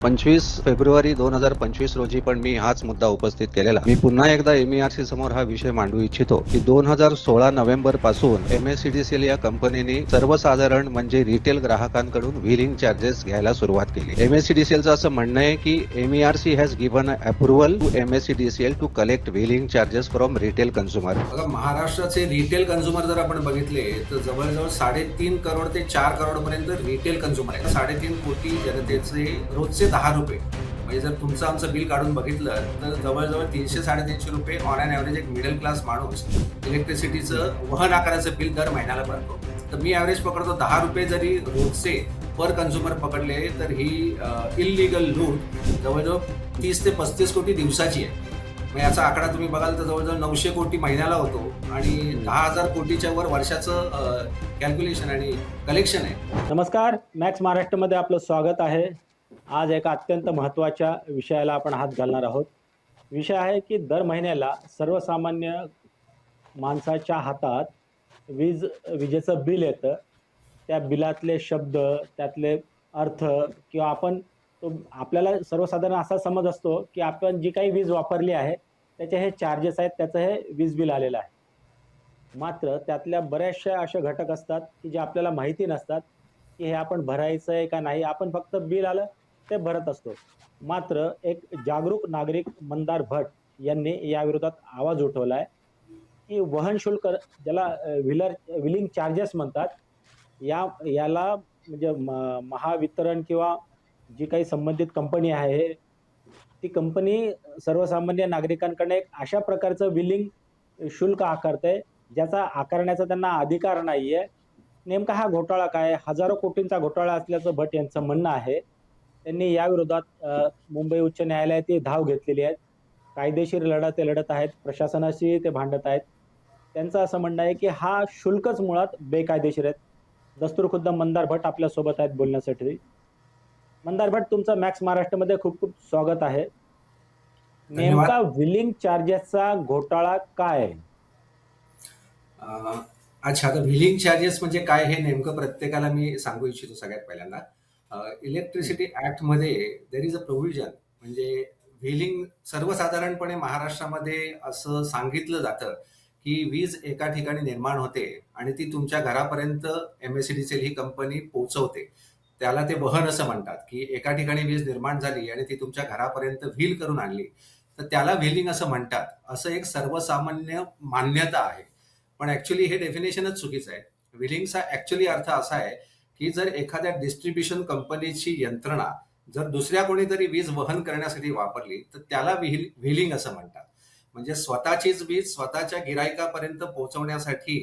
25 February 2025 रोजी पण मी हाच मुद्दा उपस्थित केलेला. मी पुन्हा एकदा MERC समोर हा विषय मांडू इच्छितो की 2016 नोव्हेंबर पासून MSCDCL या कंपनीने सर्वसाधारण म्हणजे रिटेल ग्राहकांकडून व्हीलिंग चार्जेस घ्यायला सुरुवात केली. MSCDCLचं असं म्हणणं आहे की MERC has given approval to MSCDCL to collect wheeling charges from retail consumer. बघा, महाराष्ट्राचे रिटेल कन्झ्युमर जर आपण बघितले तर जवळजवळ 3.5 करोड ते 4 करोड पर्यंत रिटेल कन्झ्युमर आहे. 3.5 कोटी जनतेचे रोजचे 10 रुपये, म्हणजे जर तुमचं आमचं बिल काढून बघितलं तर जवळजवळ 300-350 रुपये ऑन अँड ॲव्हरेज एक मिडल क्लास माणूस इलेक्ट्रिसिटीचं वहन आकाराचं बिल दर महिन्याला भरतो. तर मी ॲव्हरेज पकडतो 10 रुपये जरी रोजचे पर कन्झ्युमर पकडले तर ही इलिगल लूट जवळजवळ 30 ते 35 कोटी दिवसाची आहे. मग याचा आकडा तुम्ही बघाल तर जवळजवळ 900 कोटी महिन्याला होतो आणि 10,000 कोटीच्या वर वर्षाचं कॅल्क्युलेशन आणि कलेक्शन आहे. नमस्कार, मॅक्स महाराष्ट्रामध्ये आपलं स्वागत आहे. आज एका अत्यंत महत्त्वाच्या विषयाला आपण हात घालणार आहोत. विषय आहे की दर महिन्याला सर्वसामान्य माणसाच्या हातात विजेचं बिल येतं. त्या बिलातले शब्द, त्यातले अर्थ किंवा आपल्याला सर्वसाधारण असा समज असतो की आपण जी काही वीज वापरली आहे त्याचे हे चार्जेस आहेत, त्याचं हे वीज बिल आलेलं आहे. मात्र त्यातल्या बऱ्याचशा असे घटक असतात की जे आपल्याला माहिती नसतात की हे आपण भरायचं आहे का नाही. आपण फक्त बिल आलं ते भरत असतो. मात्र एक जागरूक नागरिक मंदार भट यांनी याविरोधात आवाज उठवला आहे की वहन शुल्क, ज्याला व्हीलिंग चार्जेस म्हणतात, याला म्हणजे महावितरण किंवा जी काही संबंधित कंपनी आहे ती कंपनी सर्वसामान्य नागरिकांकडे एक अशा प्रकारचं व्हीलिंग शुल्क आकारते ज्याचा आकारण्याचा त्यांना अधिकार नाही आहे. नेमका हा घोटाळा काय? हजारो कोटींचा घोटाळा असल्याचं भट यांचं म्हणणं आहे. त्यांनी याविरोधात मुंबई उच्च न्यायालयात धाव घेतलेली आहे. कायदेशीर लढा ते लढत आहेत, प्रशासनाशी ते भांडत आहेत. त्यांचं असं म्हणणं आहे की हा शुल्कच मुळात बेकायदेशीर आहे. दस्तूरखुद्द मंदार भट आपल्यासोबत आहेत बोलण्यासाठी. मंदार भट, तुमचं मॅक्स महाराष्ट्रामध्ये खूप खूप स्वागत आहे. नेमका व्हीलिंग चार्जेसचा घोटाळा काय आहे? अच्छा, आता व्हीलिंग चार्जेस म्हणजे काय हे नेमकं प्रत्येकाला मी सांगू इच्छितो. सगळ्यात पहिल्यांदा इलेक्ट्रिसिटी ऍक्ट मध्ये देर इज अ प्रोव्हिजन, म्हणजे व्हीलिंग सर्वसाधारणपणे महाराष्ट्रामध्ये असं सांगितलं जातं की वीज एका ठिकाणी निर्माण होते आणि ती तुमच्या घरापर्यंत MSCDCL ही कंपनी पोहोचवते. त्याला ते वहन असं म्हणतात की एका ठिकाणी वीज निर्माण झाली आणि ती तुमच्या घरापर्यंत व्हील करून आणली तर त्याला व्हीलिंग असं म्हणतात. असं एक सर्वसामान्य मान्यता आहे. पण ऍक्च्युली हे डेफिनेशनच चुकीचं आहे. व्हीलिंगचा ऍक्च्युली अर्थ असा आहे की जर एखाद्या डिस्ट्रीब्युशन कंपनीची यंत्रणा जर दुसऱ्या कोणीतरी वीज वहन करण्यासाठी वापरली तर त्याला व्हीलिंग असं म्हणतात. म्हणजे स्वतःचीच वीज स्वतःच्या गिराईकापर्यंत पोहोचवण्यासाठी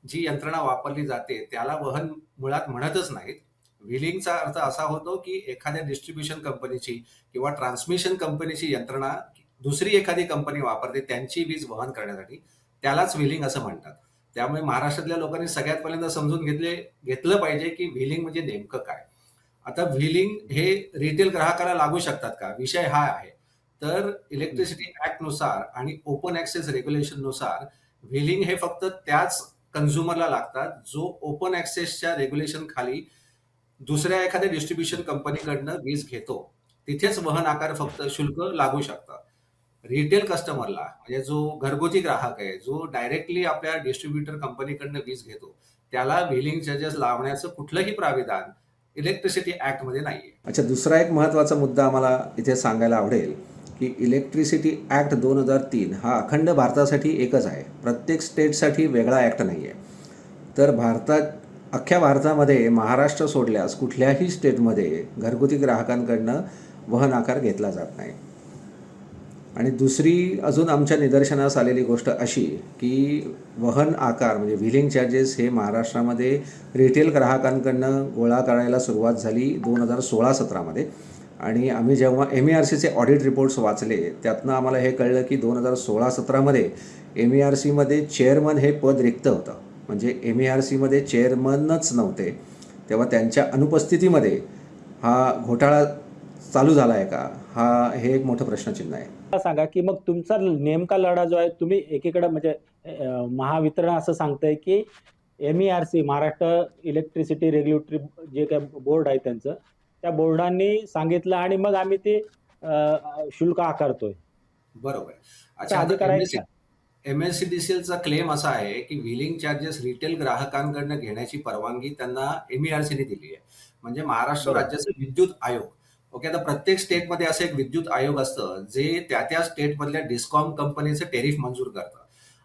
जी यंत्रणा वापरली जाते त्याला वहन मुळात म्हणतच नाहीत. व्हीलिंगचा अर्थ असा होतो की एखाद्या डिस्ट्रीब्युशन कंपनीची किंवा ट्रान्समिशन कंपनीची यंत्रणा दुसरी एखादी कंपनी वापरते त्यांची वीज वहन करण्यासाठी, त्यालाच व्हीलिंग असं म्हणतात. त्यामुळे महाराष्ट्रातल्या लोकांनी सगळ्यात पहिल्यांदा समजून घेतलं पाहिजे की व्हीलिंग म्हणजे नेमकं काय. आता व्हीलिंग हे रिटेल ग्राहकाला लागू शकतात का, विषय हा आहे. तर इलेक्ट्रिसिटी ऍक्ट नुसार आणि ओपन ऍक्सेस रेग्युलेशन नुसार व्हीलिंग हे फक्त त्याच कन्झ्युमरला लागतात जो ओपन ऍक्सेसच्या रेग्युलेशन खाली दुसऱ्या एखाद्या डिस्ट्रीब्युशन कंपनीकडनं वीज घेतो. तिथेच वहन आकार फक्त शुल्क लागू शकतात. रिटेल कस्टमरला, म्हणजे जो घरगुती ग्राहक आहे, जो डायरेक्टली आपल्या डिस्ट्रीब्युटर कंपनीकडनं वीज घेतो, त्याला व्हीलिंग चार्जेस लावण्याचं कुठलंही प्राविधान इलेक्ट्रिसिटी ऍक्ट मध्ये नाहीये. अच्छा, दुसरा एक महत्त्वाचा मुद्दा आम्हाला इथे सांगायला आवडेल की इलेक्ट्रिसिटी ॲक्ट 2003 हा अखंड भारतासाठी एकच आहे. प्रत्येक स्टेटसाठी वेगळा ॲक्ट नाही आहे. तर अख्ख्या भारतामध्ये महाराष्ट्र सोडल्यास कुठल्याही स्टेटमध्ये घरगुती ग्राहकांकडनं वहन आकार घेतला जात नाही. आणि दुसरी अजून आमच्या निदर्शनास आलेली गोष्ट अशी की वहन आकार म्हणजे व्हीलिंग चार्जेस हे महाराष्ट्रामध्ये रिटेल ग्राहकांकडनं गोळा करायला सुरुवात झाली 2016-17मध्ये. आणि आम्ही जेव्हा MERCचे ऑडिट रिपोर्ट्स वाचले त्यातनं आम्हाला हे कळलं की 2016-17मध्ये MERCमध्ये चेअरमन हे पद रिक्त होतं. म्हणजे MERCमध्ये चेअरमनच नव्हते. तेव्हा त्यांच्या अनुपस्थितीमध्ये हा घोटाळा चालू झाला आहे का, हे एक मोठं प्रश्नचिन्ह आहे. सांगा की मग तुमचा नेमका लढा जो आहे, तुम्ही एकीकडे म्हणजे महावितरण असं सांगतंय की MERC, महाराष्ट्र इलेक्ट्रिसिटी रेग्युलेटरी जे काही बोर्ड आहे त्यांचं, त्या बोर्डांनी सांगितलं आणि मग आम्ही ते शुल्क आकारतोय. बरोबर. असा अच्छा, आता अधिकार आहेत का? एमएससीडीसीएलचा क्लेम असा आहे की व्हीलिंग चार्जेस रिटेल ग्राहकांकडनं घेण्याची परवानगी त्यांना एमईआरसीने दिली आहे. म्हणजे महाराष्ट्र बरोबर. राज्याचं विद्युत आयोग. ओके, आता प्रत्येक स्टेटमध्ये असं एक विद्युत आयोग असतं जे त्या स्टेटमधल्या डिस्कॉम कंपनीचं टेरिफ मंजूर करतं.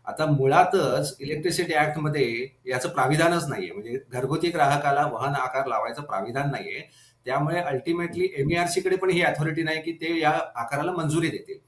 आता मुळातच इलेक्ट्रिसिटी ऍक्टमध्ये याचं प्राविधानच नाहीये, म्हणजे घरगुती ग्राहकाला वहन आकार लावायचं प्राविधान नाहीये. त्यामुळे अल्टिमेटली एमईआरसी कडे पण ही अथॉरिटी नाही की ते या आकाराला मंजुरी देतील.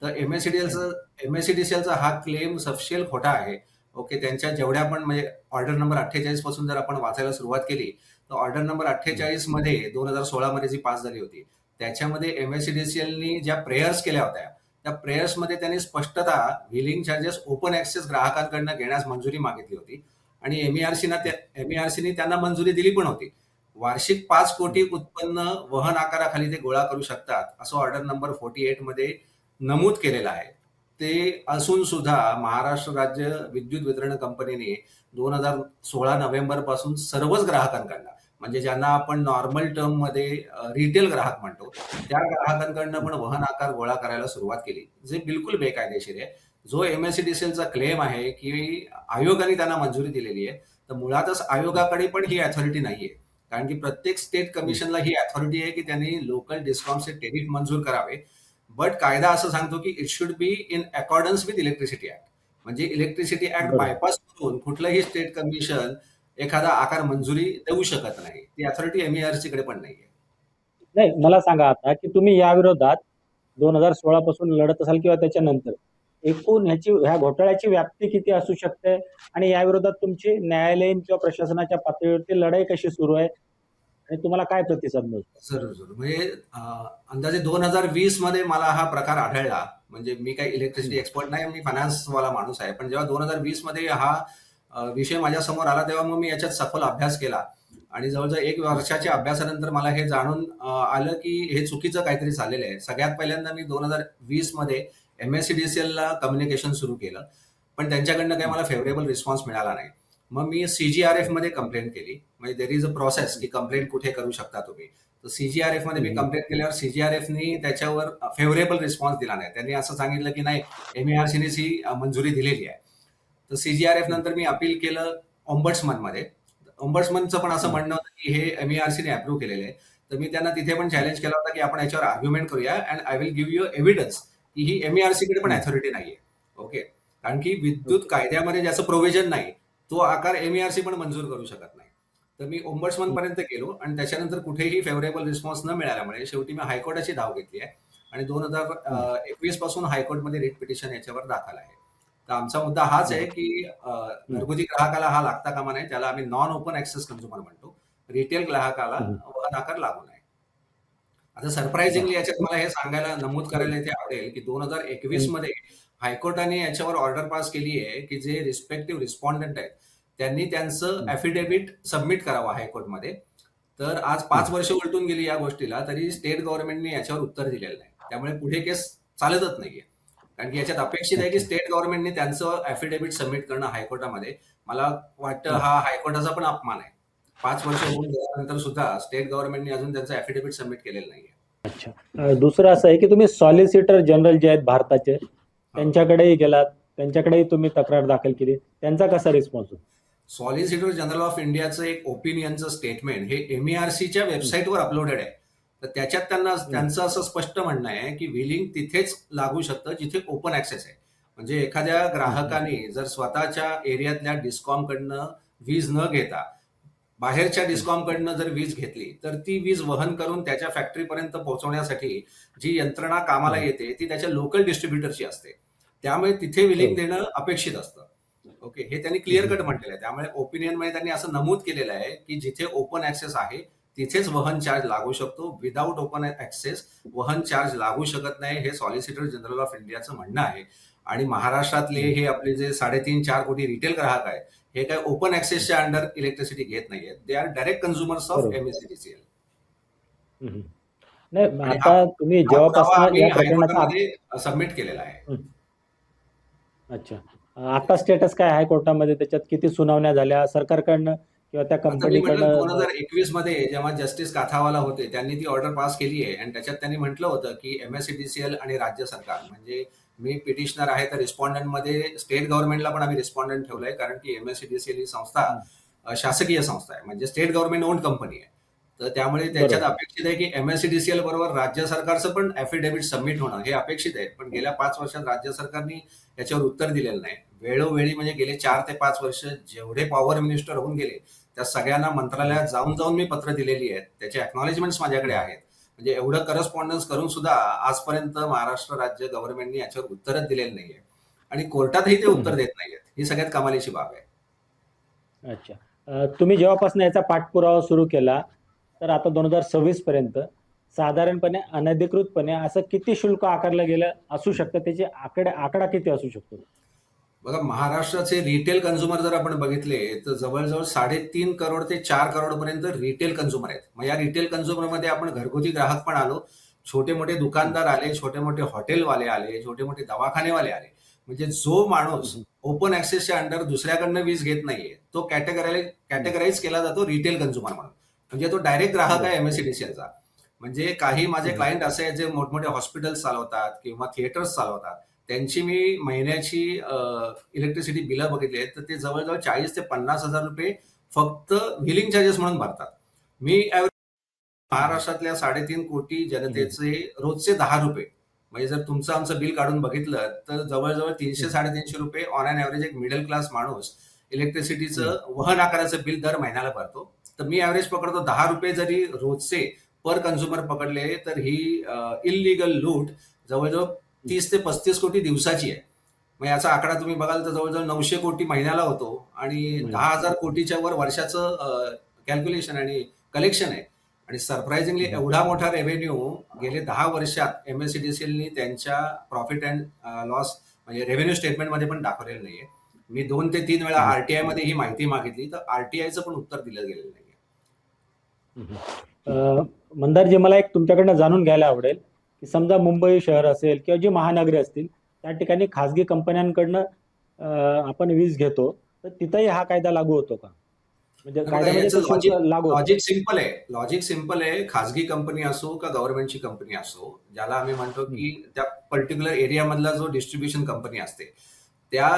तर एमएससीडीसीएलचा हा क्लेम सपशेल खोटा आहे. ओके, त्यांच्या जेवढ्या पण म्हणजे ऑर्डर नंबर 48 पासून जर आपण वाचायला सुरुवात केली तर ऑर्डर नंबर 48 मध्ये 2016 मध्ये जी पास झाली होती त्याच्यामध्ये एमएससीडीसीएलनी ज्या प्रेयर्स केल्या होत्या त्या प्रेयर्स मध्ये त्यांनी स्पष्टता व्हीलिंग चार्जेस ओपन ऍक्सेस ग्राहकांकडनं घेण्यास मंजुरी मागितली होती आणि एमईआरसीने त्यांना मंजुरी दिली पण होती. वार्षिक 5 कोटी उत्पन्न वहन आकाराखाली ते गोळा करू शकतात असं ऑर्डर नंबर 48 मध्ये नमूद केलेलं आहे. ते असून सुद्धा महाराष्ट्र राज्य विद्युत वितरण कंपनीने 2016 नोव्हेंबर पासून सर्वच ग्राहकांकडनं, म्हणजे ज्यांना आपण नॉर्मल टर्म मध्ये रिटेल ग्राहक म्हणतो त्या ग्राहकांकडनं पण वहन आकार गोळा करायला सुरुवात केली, जे बिलकुल बेकायदेशीर आहे. जो एमएससीडीसीएलचा क्लेम आहे की आयोगाने त्यांना मंजुरी दिलेली आहे, तर मुळातच आयोगाकडे पण ही अथॉरिटी नाहीये. कारण की प्रत्येक स्टेट कमिशनला ही अथॉरिटी आहे की त्यांनी लोकल डिस्कॉमचे टेरिफ मंजूर करावे. बट कायदा असं सांगतो की it should be in accordance with electricity act. म्हणजे इलेक्ट्रिसिटी ऍक्ट बरोबर. बायपास करून कुठलंही स्टेट कमिशन एखादा आकार मंजुरी देऊ शकत नाही. ती अथॉरिटी एमईआरसी कडे पण नाहीये. नाही, मला सांगा आता की तुम्ही या विरोधात 2016 पासून लढत असाल किंवा त्याच्यानंतर एकूण ह्या घोटाळ्याची व्याप्ती किती असू शकते आणि या विरोधात तुमची न्यायालयीन किंवा प्रशासनाच्या पातळीवरती लढाई कशी सुरू आहे आणि तुम्हाला काय प्रतिसाद मिळतो? जरूर जरूर, म्हणजे अंदाजे 2020 मध्ये मला हा प्रकार आढळला. म्हणजे मी काही इलेक्ट्रिसिटी एक्सपर्ट नाही, मी फायनान्स वाला माणूस आहे. पण जेव्हा 2020 मध्ये हा विषय माझ्या समोर आला तेव्हा मग मी याच्यात सखोल अभ्यास केला आणि जवळजवळ 1 वर्षाच्या अभ्यासानंतर मला हे जाणून आलं की हे चुकीचं काहीतरी झालेलं आहे. सगळ्यात पहिल्यांदा मी 2020 मध्ये एमएससीडीसीएल ला कम्युनिकेशन सुरू केलं, पण त्यांच्याकडनं काही मला फेवरेबल रिस्पॉन्स मिळाला नाही. मग मी सीजीआरएफ मध्ये कंप्लेंट केली. म्हणजे देर इज अ प्रोसेस की कंप्लेंट कुठे करू शकता तुम्ही. तर सीजीआरएफ मध्ये मी कंप्लेंट केल्यावर सीजीआरएफनी त्याच्यावर फेवरेबल रिस्पॉन्स दिला नाही. त्यांनी असं सांगितलं की नाही, एमईआरसीने ही मंजुरी दिलेली आहे. तर सीजीआरएफ नंतर मी अपील केलं ओम्बड्समन मध्ये. ओम्बड्समनचं पण असं म्हणणं होतं की हे एमईआरसीने अप्रूव्ह केलेलं आहे. तर मी त्यांना तिथे पण चॅलेंज केला होता की आपण याच्यावर आर्ग्युमेंट करूया and I will give you evidence की ही एमईआरसी कडे पण अथॉरिटी नाहीये. ओके, कारण की विद्युत कायद्यामध्ये ज्याचं प्रोव्हिजन नाही तो आकार एमईआरसी पण मंजूर करू शकत नाही. तर मी ओम्बड्समन पर्यंत गेलो आणि त्याच्यानंतर कुठेही फेवरेबल रिस्पॉन्स न मिळाल्यामुळे शेवटी मी हायकोर्टाची धाव घेतली आहे आणि 2021 पासून हायकोर्टमध्ये रिट पिटिशन याच्यावर दाखल आहे. तर आमचा मुद्दा हाच आहे की घरगुती ग्राहकाला हा लागता कामा नये, त्याला आम्ही नॉन ओपन ऍक्सेस कंझ्युमर म्हणतो. रिटेल ग्राहकाला वहन आकार लागू नये. आता सरप्राइझिंगली याच्यात मला हे सांगायला नमूद करायला इथे आवडेल की 2021 मध्ये हायकोर्टाने याच्यावर ऑर्डर पास केली आहे की जे रिस्पेक्टिव्ह रिस्पॉन्डंट आहेत त्यांनी त्यांचं अफिडेव्हिट सबमिट करावं हायकोर्टमध्ये. तर आज 5 वर्ष उलटून गेली या गोष्टीला, तरी स्टेट गव्हर्नमेंटने याच्यावर उत्तर दिलेलं नाही. त्यामुळे पुढे केस चालतच नाहीये. कारण की याच्यात अपेक्षित आहे की स्टेट गव्हर्नमेंटने त्यांचं अफिडेव्हिट सबमिट करणं हायकोर्टामध्ये. मला वाटतं हा हायकोर्टाचा पण अपमान आहे. 5 वर्ष होऊन गेल्यानंतर सुद्धा स्टेट गव्हर्नमेंटने अजून त्यांचं अफिडेव्हिट सबमिट केलेलं नाहीये. अच्छा, दुसरं असं आहे की तुम्ही सॉलिसिटर जनरल जे आहेत भारताचे त्यांच्याकडेही गेलात, त्यांच्याकडेही तुम्ही तक्रार दाखल केली, त्यांचा कसा रिस्पॉन्स होता? सॉलिसिटर जनरल ऑफ इंडियाचं एक ओपिनियनचं स्टेटमेंट हे एमईआरसीच्या वेबसाईटवर अपलोडेड आहे. तर त्याच्यात त्यांचं असं स्पष्ट म्हणणं आहे की व्हीलिंग तिथेच लागू शकतं जिथे ओपन ऍक्सेस आहे. म्हणजे एखाद्या ग्राहकाने जर स्वतःच्या एरियातल्या डिस्कॉमकडनं वीज न घेता बाहेरच्या डिस्कॉमकडनं जर वीज घेतली तर ती वीज वहन करून त्याच्या फॅक्टरीपर्यंत पोहोचवण्यासाठी जी यंत्रणा कामाला येते ती त्याच्या लोकल डिस्ट्रीब्युटरची असते. त्यामुळे तिथे व्हीलिंग देणं अपेक्षित असतं. ओके, हे त्यांनी क्लिअर कट म्हटलेलं आहे. त्यामुळे ओपिनियन मध्ये त्यांनी असं नमूद केलेलं आहे की जिथे ओपन ऍक्सेस आहे तिथेच वहन चार्ज लागू शकतो. विदाऊट ओपन ऍक्सेस वहन चार्ज लागू शकत नाही, हे सॉलिसिटर जनरल ऑफ इंडियाचं म्हणणं आहे. आणि महाराष्ट्रातले हे आपले जे 3.5-4 कोटी रिटेल ग्राहक आहेत हे काय ओपन ऍक्सेसच्या अंडर इलेक्ट्रिसिटी घेत नाहीये. They are direct consumers of MSCDCL. नाही, आता तुम्ही जेव्हापासून या प्रकरणाचा सबमिट केलेला आहे. अच्छा, आता स्टेटस काय आहे कोर्टामध्ये? त्याच्यात किती सुनावण्या झाल्या? सरकारकडनं किंवा त्या आता मी म्हटलं कंपनीकडनं 2021 मध्ये जेव्हा जस्टिस काथावाला होते त्यांनी ती ऑर्डर पास केली आहे आणि त्याच्यात त्यांनी म्हटलं होतं की एमएससीडीसीएल आणि राज्य सरकार म्हणजे मी पिटिशनर आहे तर रिस्पॉन्डंट मध्ये स्टेट गव्हर्नमेंटला पण आम्ही रिस्पॉन्डंट ठेवलंय कारण की एमएससीडीसीएल ही संस्था शासकीय संस्था आहे म्हणजे स्टेट गव्हर्नमेंट ओन कंपनी आहे. तर त्यामुळे त्याच्यात बरोबर. अपेक्षित आहे की एमएससीडीसीएल बरोबर राज्य सरकारचं पण ॲफिडेव्हिट सबमिट होणं हे अपेक्षित आहे. पण गेल्या 5 वर्षात राज्य सरकारने याच्यावर उत्तर दिलेलं नाही. वेळोवेळी म्हणजे गेले 4 ते 5 वर्ष जेवढे पॉवर मिनिस्टर होऊन गेले त्या सगळ्यांना मंत्रालयात जाऊन जाऊन मी पत्र दिलेली आहेत. त्याचे अॅक्नॉलेजमेंट्स माझ्याकडे आहेत. म्हणजे एवढं करस्पॉन्डन्स करून सुद्धा आजपर्यंत महाराष्ट्र राज्य गव्हर्नमेंटने याच्यावर उत्तरच दिलेलं नाहीये आणि कोर्टातही ते उत्तर देत नाहीयेत. ही सगळ्यात कमालीची बाब आहे. अच्छा. तुम्ही जेव्हापासून याचा पाठपुरावा सुरू केला तर आता 2026 पर्यंत साधारणपणे अनधिकृतपणे असं किती शुल्क आकारलं गेलं असू शकतं, त्याचे आकडा किती असू शकतो? बघा महाराष्ट्राचे रिटेल कन्झ्युमर जर आपण बघितले तर जवळजवळ 3.5 करोड ते 4 करोड पर्यंत रिटेल कन्झ्युमर आहेत. मग या रिटेल कन्झ्युमरमध्ये आपण घरगुती ग्राहक पण आलो, छोटे मोठे दुकानदार आले, छोटे मोठे हॉटेलवाले आले, छोटे मोठे दवाखानेवाले आले. म्हणजे जो माणूस ओपन ऍक्सेसच्या अंडर दुसऱ्याकडनं वीज घेत नाहीये तो कॅटेगराईज केला जातो रिटेल कन्झ्युमर म्हणून. म्हणजे तो डायरेक्ट ग्राहक आहे एमएससीडीसीएलचा. म्हणजे काही माझे क्लायंट असे आहेत जे मोठमोठे हॉस्पिटल्स चालवतात किंवा थिएटर्स चालवतात. त्यांची मी महिन्याची इलेक्ट्रिसिटी बिलं बघितली आहेत तर ते जवळजवळ 40 ते 50 हजार रुपये फक्त व्हिलिंग चार्जेस म्हणून भरतात. मी महाराष्ट्रातल्या 3.5 कोटी जनतेचे रोजचे 10 रुपये म्हणजे जर तुमचं आमचं बिल काढून बघितलं तर जवळजवळ 300-350 रुपये ऑन अन ऍव्हरेज एक मिडल क्लास माणूस इलेक्ट्रिसिटीचं वहन आकाराचं बिल दर महिन्याला भरतो. तर मी ऍव्हरेज पकडतो 10 रुपये जरी रोजचे पर कन्झ्युमर पकडले तर ही इलिगल लूट जवळजवळ 30 ते 35 कोटी दिवसाची आहे. मग याचा आकडा तुम्ही बघाल तर जवळजवळ 900 कोटी महिन्याला होतो आणि 10,000 कोटीच्या वर वर्षाचं कॅल्क्युलेशन आणि कलेक्शन आहे. आणि सरप्राइझिंगली एवढा मोठा रेव्हेन्यू गेले 10 वर्षात एमएससीडीसीएलनी त्यांच्या प्रॉफिट अँड लॉस म्हणजे रेव्हेन्यू स्टेटमेंटमध्ये पण दाखवलेलं नाहीये. मी 2 ते 3 वेळा आरटीआय मध्ये ही माहिती मागितली तर आरटीआयचं पण उत्तर दिलं गेलेलं नाहीये. मंदारजी, मला एक तुमच्याकडनं जाणून घ्यायला आवडेल की समजा मुंबई शहर असेल किंवा जी महानगरी असतील त्या ठिकाणी खासगी कंपन्यांकडनं आपण वीज घेतो तर तिथंही हा कायदा लागू होतो का? म्हणजे कायद्यामध्ये तो शुल्क लागू होतो? लॉजिक सिंपल आहे. खासगी कंपनी असो का गव्हर्नमेंटची कंपनी असो ज्याला आम्ही म्हणतो की त्या पर्टिक्युलर एरियामधला जो डिस्ट्रीब्युशन कंपनी असते त्या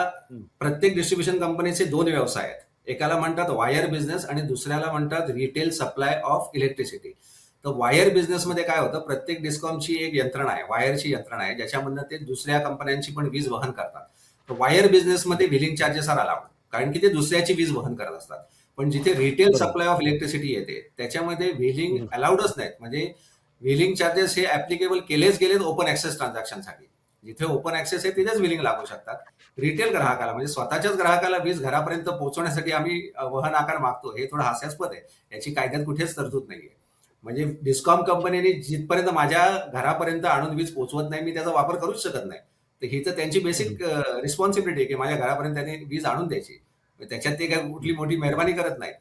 प्रत्येक डिस्ट्रीब्युशन कंपनीचे 2 व्यवसाय आहेत. एकाला म्हणतात वायर बिझनेस आणि दुसऱ्याला म्हणतात रिटेल सप्लाय ऑफ इलेक्ट्रिसिटी. तर वायर बिझनेसमध्ये काय होतं प्रत्येक डिस्कॉमची एक यंत्रणा आहे, वायरची यंत्रणा आहे ज्याच्यामधनं ते दुसऱ्या कंपन्यांची पण वीज वहन करतात. तर वायर बिझनेसमध्ये व्हिलिंग चार्जेस आर अलाउड कारण की ते दुसऱ्याची वीज वहन करत असतात. पण जिथे रिटेल सप्लाय ऑफ इलेक्ट्रिसिटी येते त्याच्यामध्ये व्हिलिंग अलाउडच नाहीत. म्हणजे व्हिलिंग चार्जेस हे ऍप्लिकेबल केलेच गेलेत ओपन ऍक्सेस ट्रान्झॅक्शनसाठी. जिथे ओपन ऍक्सेस आहे तिथेच व्हिलिंग लागू शकतात. रिटेल ग्राहकाला म्हणजे स्वतःच्याच ग्राहकाला वीज घरापर्यंत पोहोचवण्यासाठी आम्ही वहन आकार मागतो हे थोडं हास्यास्पद आहे. याची कायद्यात कुठेच तरतूद नाहीये. म्हणजे डिस्कॉम कंपनीने जिथपर्यंत माझ्या घरापर्यंत आणून वीज पोहोचवत नाही मी त्याचा वापर करूच शकत नाही. तर ही तर त्यांची बेसिक रिस्पॉन्सिबिलिटी आहे की माझ्या घरापर्यंत त्यांनी वीज आणून द्यायची. त्याच्यात ते काय कुठली मोठी मेहरबानी करत नाही.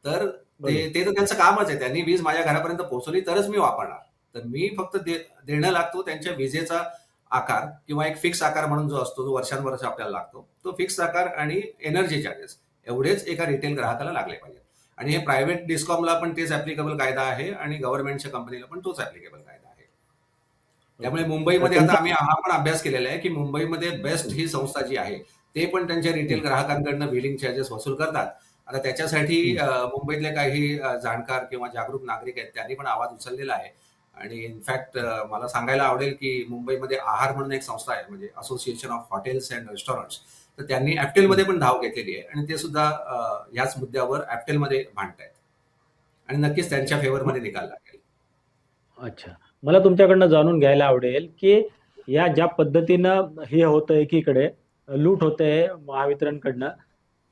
तर ते तर त्यांचं कामच आहे. त्यांनी वीज माझ्या घरापर्यंत पोहोचवली तरच मी वापरणार. तर मी फक्त देणं लागतो त्यांच्या विजेचा आकार किंवा एक फिक्स आकार म्हणून जो असतो जो वर्षानुवर्ष आपल्याला लागतो तो फिक्स आकार आणि एनर्जी चार्जेस एवढेच एका रिटेल ग्राहकाला लागले पाहिजे. आणि हे प्रायव्हेट डिस्कॉमला पण तेच ऍप्लिकेबल कायदा आहे आणि गव्हर्नमेंटच्या कंपनीला पण तोच ऍप्लिकेबल कायदा आहे. त्यामुळे मुंबईमध्ये आता आम्ही हा पण अभ्यास केलेला आहे की मुंबईमध्ये बेस्ट ही संस्था जी आहे ते पण त्यांच्या रिटेल ग्राहकांकडनं व्हिलिंग चार्जेस वसूल करतात. आता त्याच्यासाठी मुंबईतले काही जाणकार किंवा जागरूक नागरिक आहेत त्यांनी पण आवाज उचललेला आहे. आणि इनफॅक्ट मला सांगायला आवडेल की मुंबईमध्ये आहार म्हणून एक संस्था आहे म्हणजे association of hotels and restaurants. तर त्यांनी ऍप्टेलमध्ये पण धाव घेतलेली आहे आणि ते सुद्धा याच मुद्द्यावर ऍप्टेलमध्ये भांडतायत आणि नक्कीच त्यांच्या फेवरमध्ये निकाल लागेल. अच्छा, मला तुमच्याकडनं जाणून घ्यायला आवडेल की या ज्या पद्धतीनं हे होतं एकीकडे लूट होते महावितरणकडनं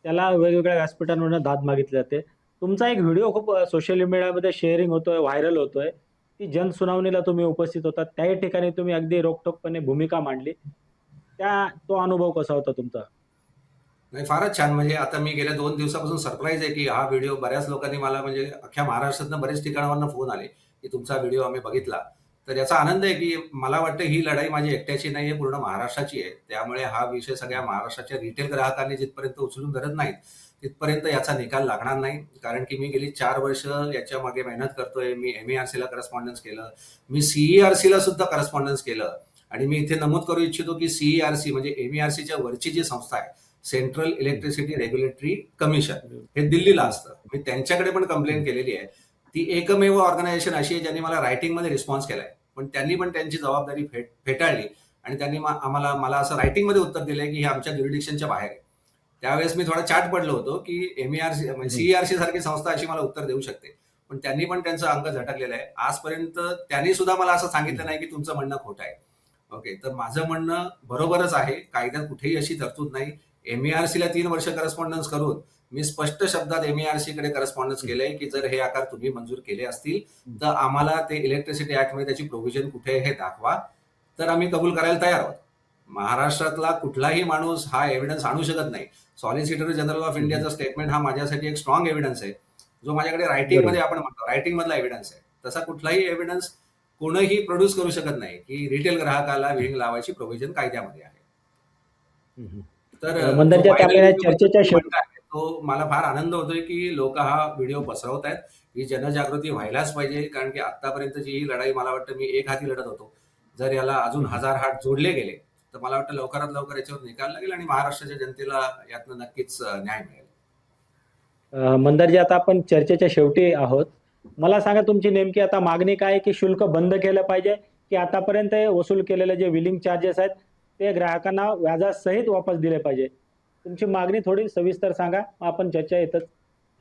त्याला वेगवेगळ्या व्यासपीठांवरनं दाद मागितली जाते. तुमचा एक व्हिडिओ खूप सोशल मीडियामध्ये शेअरिंग होतोय, व्हायरल होतोय की जनसुनावणीला तुम्ही उपस्थित होता त्याही ठिकाणी तुम्ही अगदी रोखठोकपणे भूमिका मांडली. तो अनुभव कसा होता तुमचा? नाही फारच छान. म्हणजे आता मी गेल्या 2 दिवसापासून सरप्राईज आहे की हा व्हिडिओ बऱ्याच लोकांनी मला म्हणजे अख्ख्या महाराष्ट्रातनं बरेच ठिकाणावरनं फोन आले की तुमचा व्हिडिओ आम्ही बघितला. तर याचा आनंद आहे की मला वाटतं ही लढाई माझी एकट्याची नाही आहे पूर्ण महाराष्ट्राची आहे. त्यामुळे हा विषय सगळ्या महाराष्ट्राच्या रिटेल ग्राहकांनी जिथपर्यंत उचलून धरत नाहीत तिथपर्यंत याचा निकाल लागणार नाही, कारण की मी गेली 4 वर्ष याच्या मागे मेहनत करतोय. मी MERCला करस्पॉन्डन्स केलं, मी CERCला सुद्धा करस्पॉन्डन्स केलं आणि मी इथे नमूद करू इच्छितो की CERC म्हणजे MERCच्या वरची जी संस्था आहे, सेंट्रल इलेक्ट्रिसिटी रेग्युलेटरी कमिशन, हे दिल्लीला असतं. मी त्यांच्याकडे पण कंप्लेंट केलेली आहे. ती एकमेव ऑर्गनायझेशन अशी आहे ज्यांनी मला रायटिंगमध्ये रिस्पॉन्स केलाय, पण त्यांनी पण त्यांची जबाबदारी फेटाळली आणि त्यांनी मला असं रायटिंगमध्ये उत्तर दिलंय की हे आमच्या ज्युरिडिक्शनच्या बाहेर आहे. त्यावेळेस मी थोडा चाट पडलो होतो की MERC म्हणजे CERC सारखी संस्था अशी मला उत्तर देऊ शकते, पण त्यांनी पण त्यांचं अंग झटकलेलं आहे. आजपर्यंत त्यांनी सुद्धा मला असं सांगितलं नाही की तुमचं म्हणणं खोटं आहे. ओके, तर माझं म्हणणं बरोबरच आहे. कायद्यात कुठेही अशी तरतूद नाही. MERCला 3 वर्ष करस्पॉन्डन्स करून मी स्पष्ट शब्दात MERCकडे करस्पॉन्डन्स केलंय की जर हे आकार तुम्ही मंजूर केले असतील तर आम्हाला ते इलेक्ट्रिसिटी ऍक्टमध्ये त्याची प्रोव्हिजन कुठे आहे हे दाखवा, तर आम्ही कबूल करायला तयार आहोत. महाराष्ट्रातला कुठलाही माणूस हा एव्हिडन्स आणू शकत नाही. सॉलिसिटर जनरल ऑफ इंडियाचा स्टेटमेंट हा माझ्यासाठी एक स्ट्रॉंग एव्हिडन्स आहे, जो माझ्याकडे रायटिंगमध्ये आपण म्हणतो रायटिंग मधला एव्हिडन्स आहे. तसा कुठलाही एव्हिडन्स कोणीही प्रोड्यूस करू शकत नाही की रिटेल ग्राहकाला व्हीलिंग लावायची प्रोव्हिजन कायद्यामध्ये आहे. तर मंदारजी, आता आपल्या चर्चेच्या तो मला फार आनंद होतोय की लोक हा व्हिडिओ पसरवत आहेत. ही जनजागृती व्हायलाच पाहिजे, कारण की आतापर्यंतची ही लढाई मला वाटतं मी एक हाती लढत होतो. जर याला अजून 1000 हात जोडले गेले तर मला वाटतं लवकरात लवकर याच्यावर निकाल लागेल आणि महाराष्ट्राच्या जनतेला यातनं नक्कीच न्याय मिळेल. मंदारजी, आता आपण चर्चेच्या शेवटी आहोत. मला सांगा, तुमची नेमकी आता मागणी काय आहे? की शुल्क बंद केलं पाहिजे, की आतापर्यंत वसूल केलेले जे विलिंग चार्जेस आहेत ते ग्राहकांना व्याजासहित वापस दिले पाहिजे? तुमची मागणी थोडी सविस्तर सांगा, मग आपण चर्चा येतच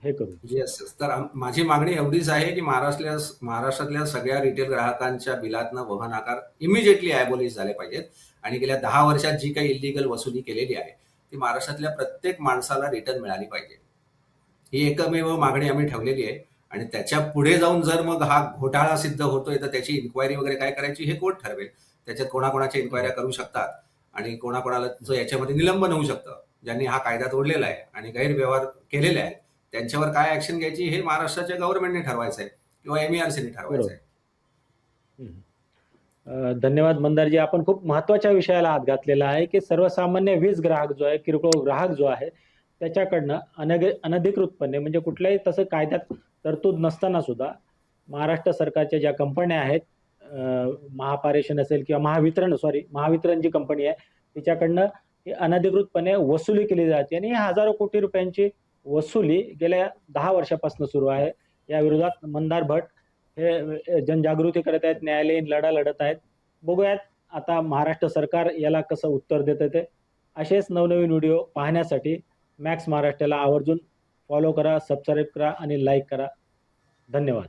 हे करू. येस, तर माझी मागणी एवढीच आहे की महाराष्ट्रातल्या सगळ्या रिटेल ग्राहकांच्या बिलातनं वहन आकार इमिजिएटली ॲबॉलिश झाले पाहिजेत आणि गेल्या 10 वर्षात जी काही इलिगल वसुली केलेली आहे ती महाराष्ट्रातल्या प्रत्येक माणसाला रिटर्न मिळाली पाहिजे. ही एकमेव मागणी आम्ही ठेवलेली आहे आणि त्याच्या पुढे जाऊन जर मग हा घोटाळा सिद्ध होतोय तर त्याची इन्क्वायरी वगैरे काय करायची हे कोर्ट ठरवेल. त्याच्यात कोणाकोणाच्या इन्क्वायऱ्या करू शकतात आणि कोणाकोणाला याच्यामध्ये निलंबन होऊ शकतं. ज्यांनी हा कायदा तोडलेला आहे आणि गैरव्यवहार केलेले आहेत त्यांच्यावर काय ऍक्शन घ्यायची हे महाराष्ट्राच्या गव्हर्नमेंटने ठरवायचं आहे किंवा MERCने ठरवायचं आहे. धन्यवाद मंदारजी. आपण खूप महत्वाच्या विषयाला हात घातलेला आहे की सर्वसामान्य वीज ग्राहक जो आहे, किरकोळ ग्राहक जो आहे, त्याच्याकडनं अनधिकृतपणे, म्हणजे कुठल्याही तसं कायद्यात तरतूद नसताना सुद्धा महाराष्ट्र सरकारच्या ज्या कंपन्या आहेत, महापारेषण असेल किंवा महावितरण जी कंपनी आहे तिच्याकडनं ही अनधिकृतपणे वसुली केली जाते आणि हजारो कोटी रुपयांची वसुली गेल्या 10 वर्षापासून सुरू आहे. या विरोधात मंदार भट हे जनजागृती करत आहेत, न्यायालयीन लढा लढत आहेत. बघूयात आता महाराष्ट्र सरकार याला कसं उत्तर देतं ते. असेच नवनवीन व्हिडिओ पाहण्यासाठी मॅक्स महाराष्ट्राला आवर्जून फॉलो करा, सबस्क्राईब करा आणि लाईक करा. धन्यवाद.